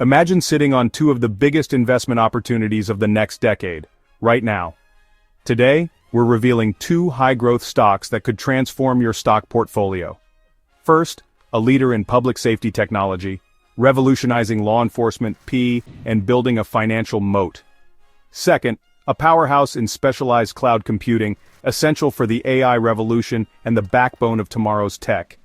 Imagine sitting on two of the biggest investment opportunities of the next decade, right now. Today, we're revealing two high-growth stocks that could transform your stock portfolio. First, a leader in public safety technology, revolutionizing law enforcement and building a financial moat. Second, a powerhouse in specialized cloud computing, essential for the AI revolution and the backbone of tomorrow's tech.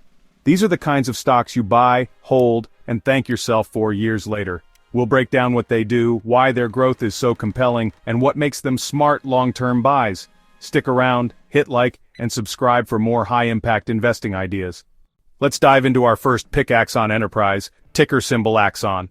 These are the kinds of stocks you buy, hold, and thank yourself for years later. We'll break down what they do, why their growth is so compelling, and what makes them smart long-term buys. Stick around, hit like, and subscribe for more high-impact investing ideas. Let's dive into our first pick, Axon Enterprise, ticker symbol Axon.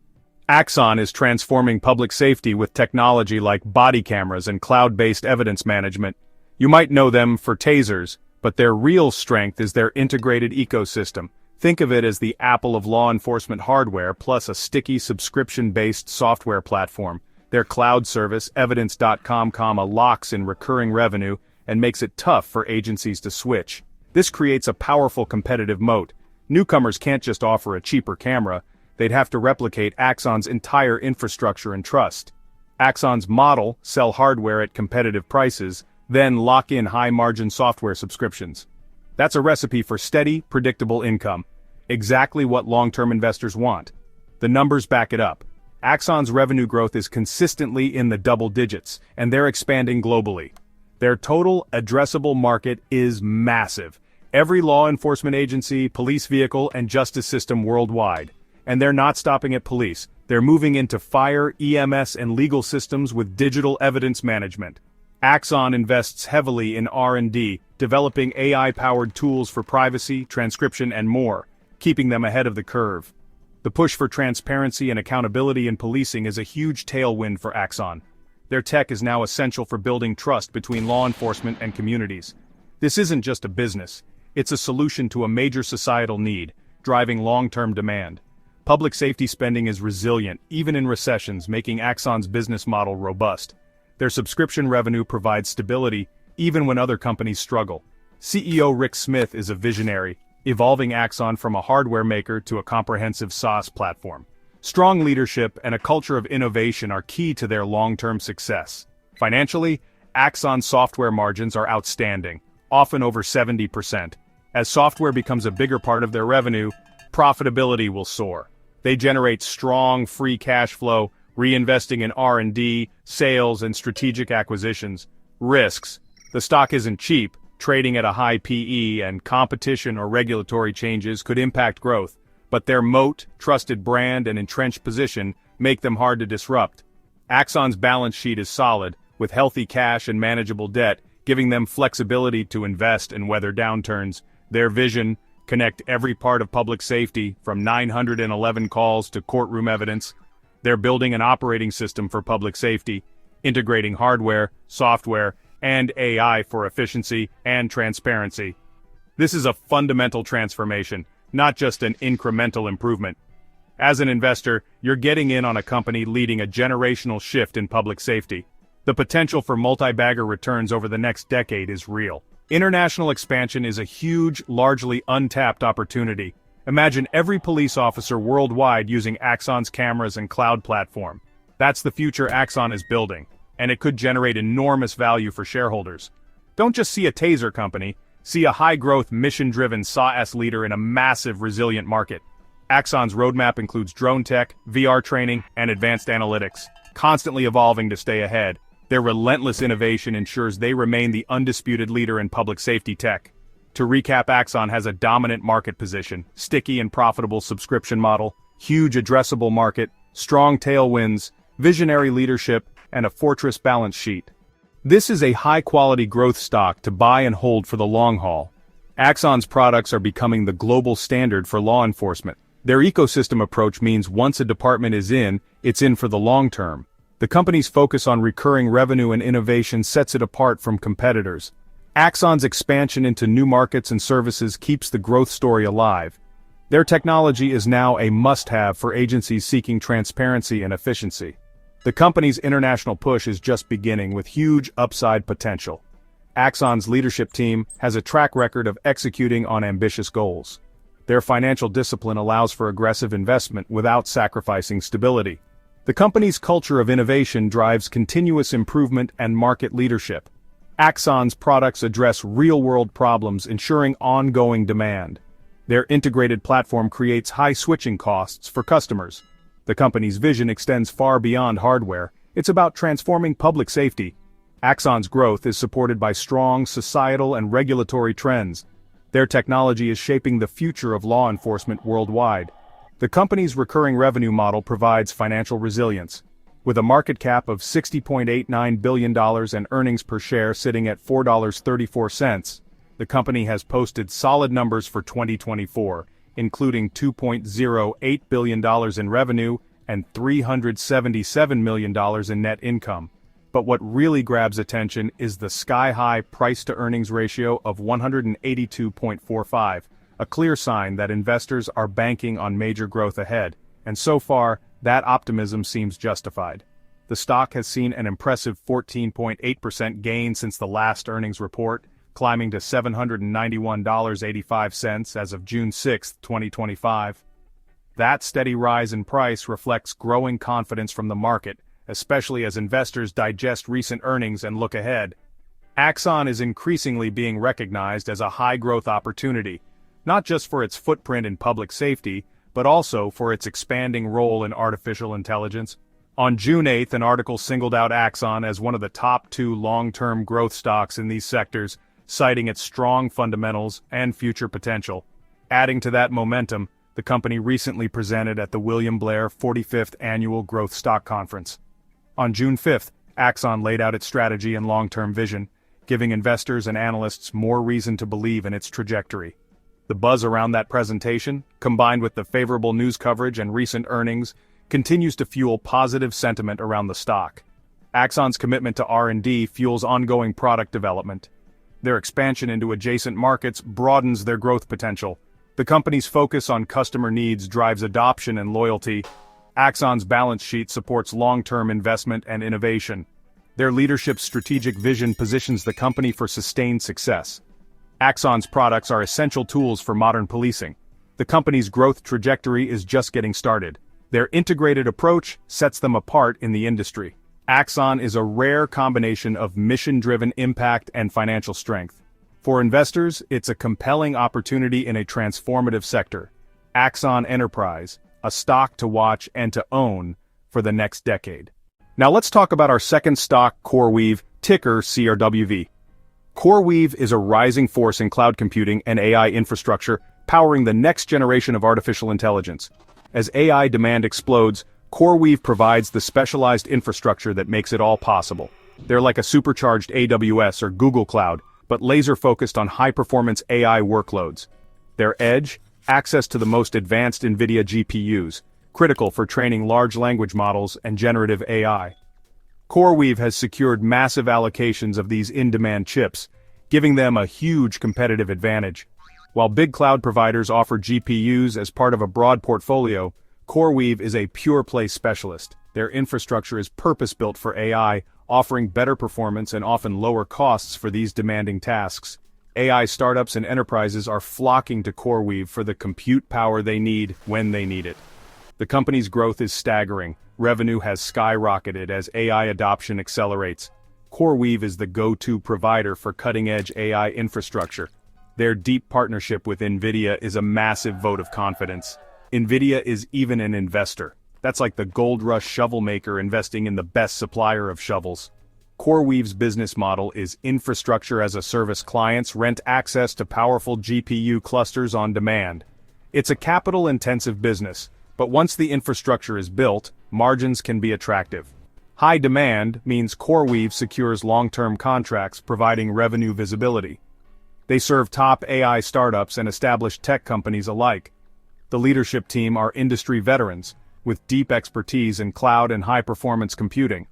Axon is transforming public safety with technology like body cameras and cloud-based evidence management. You might know them for tasers, but their real strength is their integrated ecosystem. Think of it as the Apple of law enforcement hardware plus a sticky subscription-based software platform. Their cloud service, Evidence.com, locks in recurring revenue and makes it tough for agencies to switch. This creates a powerful competitive moat. Newcomers can't just offer a cheaper camera, they'd have to replicate Axon's entire infrastructure and trust. Axon's model, sell hardware at competitive prices, then lock in high-margin software subscriptions. That's a recipe for steady, predictable income. Exactly what long-term investors want. The numbers back it up. Axon's revenue growth is consistently in the double digits, and they're expanding globally. Their total addressable market is massive. Every law enforcement agency, police vehicle, and justice system worldwide. And they're not stopping at police. They're moving into fire, EMS, and legal systems with digital evidence management. Axon invests heavily in R&D, developing AI-powered tools for privacy, transcription, and more, keeping them ahead of the curve. The push for transparency and accountability in policing is a huge tailwind for Axon. Their tech is now essential for building trust between law enforcement and communities. This isn't just a business, it's a solution to a major societal need, driving long-term demand. Public safety spending is resilient, even in recessions, making Axon's business model robust. Their subscription revenue provides stability, even when other companies struggle. CEO Rick Smith is a visionary, evolving Axon from a hardware maker to a comprehensive SaaS platform. Strong leadership and a culture of innovation are key to their long-term success. Financially, Axon's software margins are outstanding, often over 70%. As software becomes a bigger part of their revenue, profitability will soar. They generate strong free cash flow, reinvesting in R&D, sales, and strategic acquisitions. Risks: the stock isn't cheap, trading at a high PE, and competition or regulatory changes could impact growth, but their moat, trusted brand, and entrenched position make them hard to disrupt. Axon's balance sheet is solid, with healthy cash and manageable debt, giving them flexibility to invest and weather downturns. Their vision: connect every part of public safety, from 911 calls to courtroom evidence. They're building an operating system for public safety, integrating hardware, software, and AI for efficiency and transparency. This is a fundamental transformation, not just an incremental improvement. As an investor, you're getting in on a company leading a generational shift in public safety. The potential for multi-bagger returns over the next decade is real. International expansion is a huge, largely untapped opportunity. Imagine every police officer worldwide using Axon's cameras and cloud platform. That's the future Axon is building, and it could generate enormous value for shareholders. Don't just see a taser company, see a high-growth, mission-driven SaaS leader in a massive, resilient market. Axon's roadmap includes drone tech, VR training, and advanced analytics, constantly evolving to stay ahead. Their relentless innovation ensures they remain the undisputed leader in public safety tech. To recap, Axon has a dominant market position, sticky and profitable subscription model, huge addressable market, strong tailwinds, visionary leadership, and a fortress balance sheet. This is a high-quality growth stock to buy and hold for the long haul. Axon's products are becoming the global standard for law enforcement. Their ecosystem approach means once a department is in, it's in for the long term. The company's focus on recurring revenue and innovation sets it apart from competitors. Axon's expansion into new markets and services keeps the growth story alive. Their technology is now a must-have for agencies seeking transparency and efficiency. The company's international push is just beginning with huge upside potential. Axon's leadership team has a track record of executing on ambitious goals. Their financial discipline allows for aggressive investment without sacrificing stability. The company's culture of innovation drives continuous improvement and market leadership. Axon's products address real-world problems, ensuring ongoing demand. Their integrated platform creates high switching costs for customers. The company's vision extends far beyond hardware. It's about transforming public safety. Axon's growth is supported by strong societal and regulatory trends. Their technology is shaping the future of law enforcement worldwide. The company's recurring revenue model provides financial resilience. With a market cap of $60.89 billion and earnings per share sitting at $4.34, the company has posted solid numbers for 2024, including $2.08 billion in revenue and $377 million in net income. But what really grabs attention is the sky-high price-to-earnings ratio of 182.45, a clear sign that investors are banking on major growth ahead, and so far, that optimism seems justified. The stock has seen an impressive 14.8% gain since the last earnings report, climbing to $791.85 as of June 6, 2025. That steady rise in price reflects growing confidence from the market, especially as investors digest recent earnings and look ahead. Axon is increasingly being recognized as a high-growth opportunity, not just for its footprint in public safety, but also for its expanding role in artificial intelligence. On June 8, an article singled out Axon as one of the top 2 long-term growth stocks in these sectors, citing its strong fundamentals and future potential. Adding to that momentum, the company recently presented at the William Blair 45th Annual Growth Stock Conference. On June 5, Axon laid out its strategy and long-term vision, giving investors and analysts more reason to believe in its trajectory. The buzz around that presentation, combined with the favorable news coverage and recent earnings, continues to fuel positive sentiment around the stock. Axon's commitment to R&D fuels ongoing product development. Their expansion into adjacent markets broadens their growth potential. The company's focus on customer needs drives adoption and loyalty. Axon's balance sheet supports long-term investment and innovation. Their leadership's strategic vision positions the company for sustained success. Axon's products are essential tools for modern policing. The company's growth trajectory is just getting started. Their integrated approach sets them apart in the industry. Axon is a rare combination of mission-driven impact and financial strength. For investors, it's a compelling opportunity in a transformative sector. Axon Enterprise, a stock to watch and to own for the next decade. Now let's talk about our second stock, CoreWeave, ticker CRWV. CoreWeave is a rising force in cloud computing and AI infrastructure, powering the next generation of artificial intelligence. As AI demand explodes, CoreWeave provides the specialized infrastructure that makes it all possible. They're like a supercharged AWS or Google Cloud, but laser-focused on high-performance AI workloads. Their edge? Access to the most advanced NVIDIA GPUs, critical for training large language models and generative AI. CoreWeave has secured massive allocations of these in-demand chips, giving them a huge competitive advantage. While big cloud providers offer GPUs as part of a broad portfolio, CoreWeave is a pure-play specialist. Their infrastructure is purpose-built for AI, offering better performance and often lower costs for these demanding tasks. AI startups and enterprises are flocking to CoreWeave for the compute power they need when they need it. The company's growth is staggering. Revenue has skyrocketed as AI adoption accelerates. CoreWeave is the go-to provider for cutting-edge AI infrastructure. Their deep partnership with NVIDIA is a massive vote of confidence. NVIDIA is even an investor. That's like the gold rush shovel maker investing in the best supplier of shovels. CoreWeave's business model is infrastructure as a service. Clients rent access to powerful GPU clusters on demand. It's a capital-intensive business, but once the infrastructure is built, margins can be attractive. High demand means CoreWeave secures long-term contracts providing revenue visibility. They serve top AI startups and established tech companies alike. The leadership team are industry veterans, with deep expertise in cloud and high-performance computing.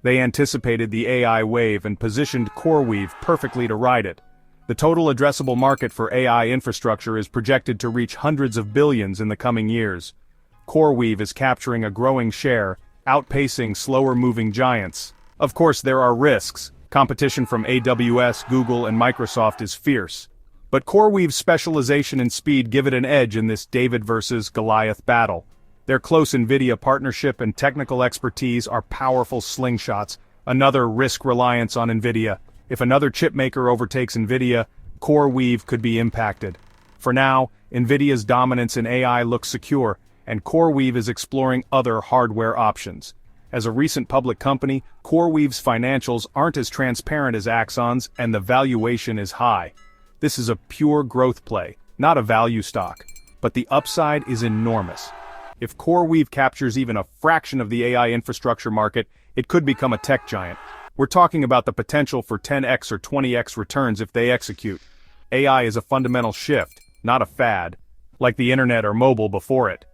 They anticipated the AI wave and positioned CoreWeave perfectly to ride it. The total addressable market for AI infrastructure is projected to reach hundreds of billions in the coming years. CoreWeave is capturing a growing share, outpacing slower-moving giants. Of course, there are risks. Competition from AWS, Google, and Microsoft is fierce. But CoreWeave's specialization and speed give it an edge in this David versus Goliath battle. Their close NVIDIA partnership and technical expertise are powerful slingshots, another risk reliance on NVIDIA. If another chipmaker overtakes NVIDIA, CoreWeave could be impacted. For now, NVIDIA's dominance in AI looks secure, and CoreWeave is exploring other hardware options. As a recent public company, CoreWeave's financials aren't as transparent as Axon's, and the valuation is high. This is a pure growth play, not a value stock, but the upside is enormous. If CoreWeave captures even a fraction of the AI infrastructure market, it could become a tech giant. We're talking about the potential for 10x or 20x returns if they execute. AI is a fundamental shift, not a fad, like the internet or mobile before it.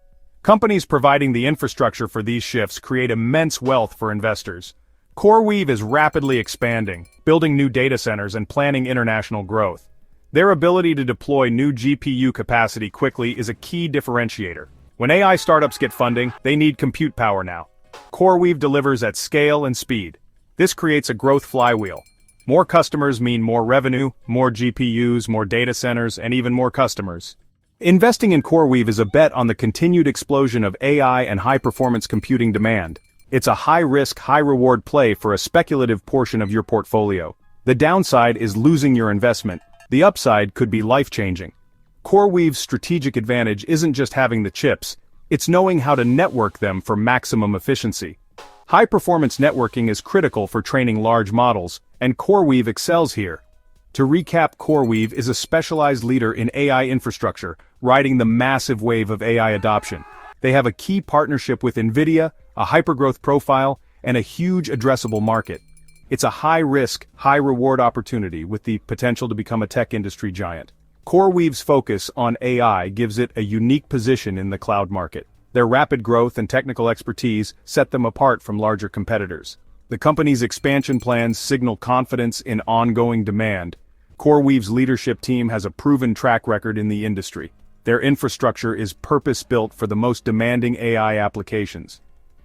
Companies providing the infrastructure for these shifts create immense wealth for investors. CoreWeave is rapidly expanding, building new data centers and planning international growth. Their ability to deploy new GPU capacity quickly is a key differentiator. When AI startups get funding, they need compute power now. CoreWeave delivers at scale and speed. This creates a growth flywheel. More customers mean more revenue, more GPUs, more data centers, and even more customers. Investing in CoreWeave is a bet on the continued explosion of AI and high-performance computing demand. It's a high-risk, high-reward play for a speculative portion of your portfolio. The downside is losing your investment. The upside could be life-changing. CoreWeave's strategic advantage isn't just having the chips, it's knowing how to network them for maximum efficiency. High-performance networking is critical for training large models, and CoreWeave excels here. To recap, CoreWeave is a specialized leader in AI infrastructure, riding the massive wave of AI adoption. They have a key partnership with NVIDIA, a hypergrowth profile, and a huge addressable market. It's a high-risk, high-reward opportunity with the potential to become a tech industry giant. CoreWeave's focus on AI gives it a unique position in the cloud market. Their rapid growth and technical expertise set them apart from larger competitors. The company's expansion plans signal confidence in ongoing demand. CoreWeave's leadership team has a proven track record in the industry. Their infrastructure is purpose-built for the most demanding AI applications.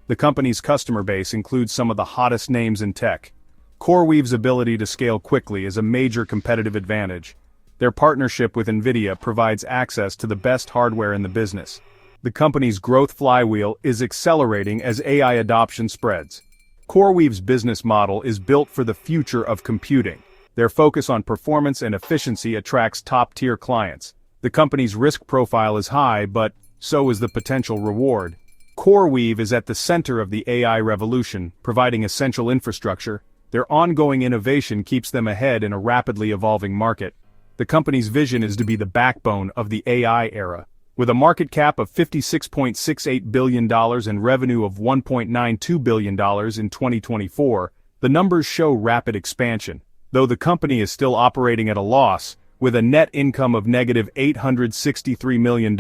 The company's customer base includes some of the hottest names in tech. CoreWeave's ability to scale quickly is a major competitive advantage. Their partnership with NVIDIA provides access to the best hardware in the business. The company's growth flywheel is accelerating as AI adoption spreads. CoreWeave's business model is built for the future of computing. Their focus on performance and efficiency attracts top-tier clients. The company's risk profile is high, but so is the potential reward. CoreWeave is at the center of the AI revolution, providing essential infrastructure. Their ongoing innovation keeps them ahead in a rapidly evolving market. The company's vision is to be the backbone of the AI era. With a market cap of $56.68 billion and revenue of $1.92 billion in 2024, the numbers show rapid expansion. Though the company is still operating at a loss, with a net income of negative $863 million,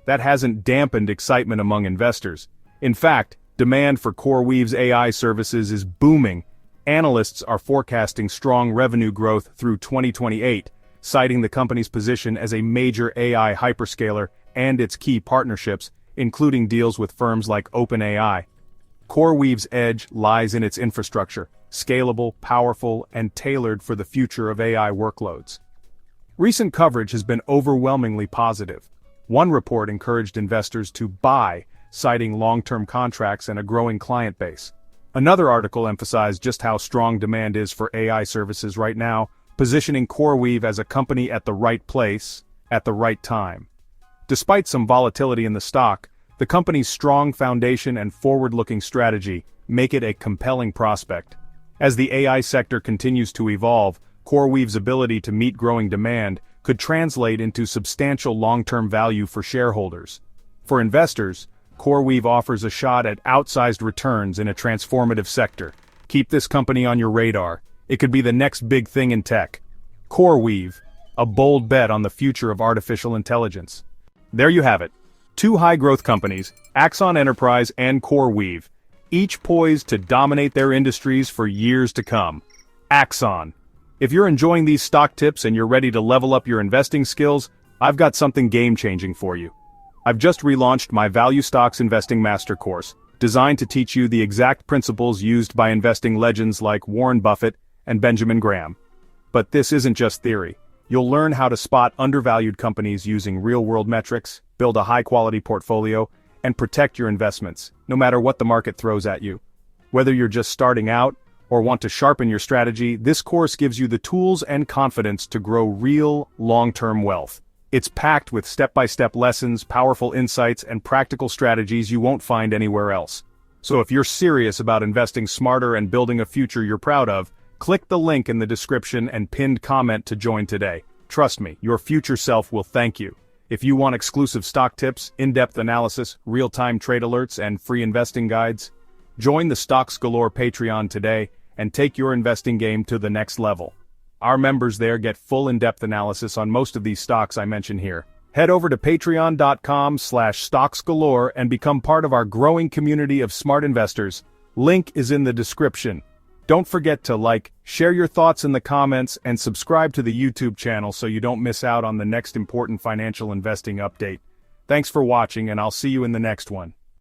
that hasn't dampened excitement among investors. In fact, demand for CoreWeave's AI services is booming. Analysts are forecasting strong revenue growth through 2028, citing the company's position as a major AI hyperscaler and its key partnerships, including deals with firms like OpenAI. CoreWeave's edge lies in its infrastructure, scalable, powerful, and tailored for the future of AI workloads. Recent coverage has been overwhelmingly positive. One report encouraged investors to buy, citing long-term contracts and a growing client base. Another article emphasized just how strong demand is for AI services right now, positioning CoreWeave as a company at the right place, at the right time. Despite some volatility in the stock, the company's strong foundation and forward-looking strategy make it a compelling prospect. As the AI sector continues to evolve, CoreWeave's ability to meet growing demand could translate into substantial long-term value for shareholders. For investors, CoreWeave offers a shot at outsized returns in a transformative sector. Keep this company on your radar. It could be the next big thing in tech. CoreWeave, a bold bet on the future of artificial intelligence. There you have it. Two high-growth companies, Axon Enterprise and CoreWeave, each poised to dominate their industries for years to come. Axon. If you're enjoying these stock tips and you're ready to level up your investing skills, I've got something game-changing for you. I've just relaunched my Value Stocks Investing Master Course, designed to teach you the exact principles used by investing legends like Warren Buffett and Benjamin Graham. But this isn't just theory. You'll learn how to spot undervalued companies using real-world metrics, build a high-quality portfolio, and protect your investments, no matter what the market throws at you. Whether you're just starting out or want to sharpen your strategy, this course gives you the tools and confidence to grow real, long-term wealth. It's packed with step-by-step lessons, powerful insights, and practical strategies you won't find anywhere else. So if you're serious about investing smarter and building a future you're proud of, click the link in the description and pinned comment to join today. Trust me, your future self will thank you. If you want exclusive stock tips, in-depth analysis, real-time trade alerts, and free investing guides, join the Stocks Galore Patreon today and take your investing game to the next level. Our members there get full in-depth analysis on most of these stocks I mention here. Head over to patreon.com/StocksGalore and become part of our growing community of smart investors. Link is in the description. Don't forget to like, share your thoughts in the comments, and subscribe to the YouTube channel so you don't miss out on the next important financial investing update. Thanks for watching, and I'll see you in the next one.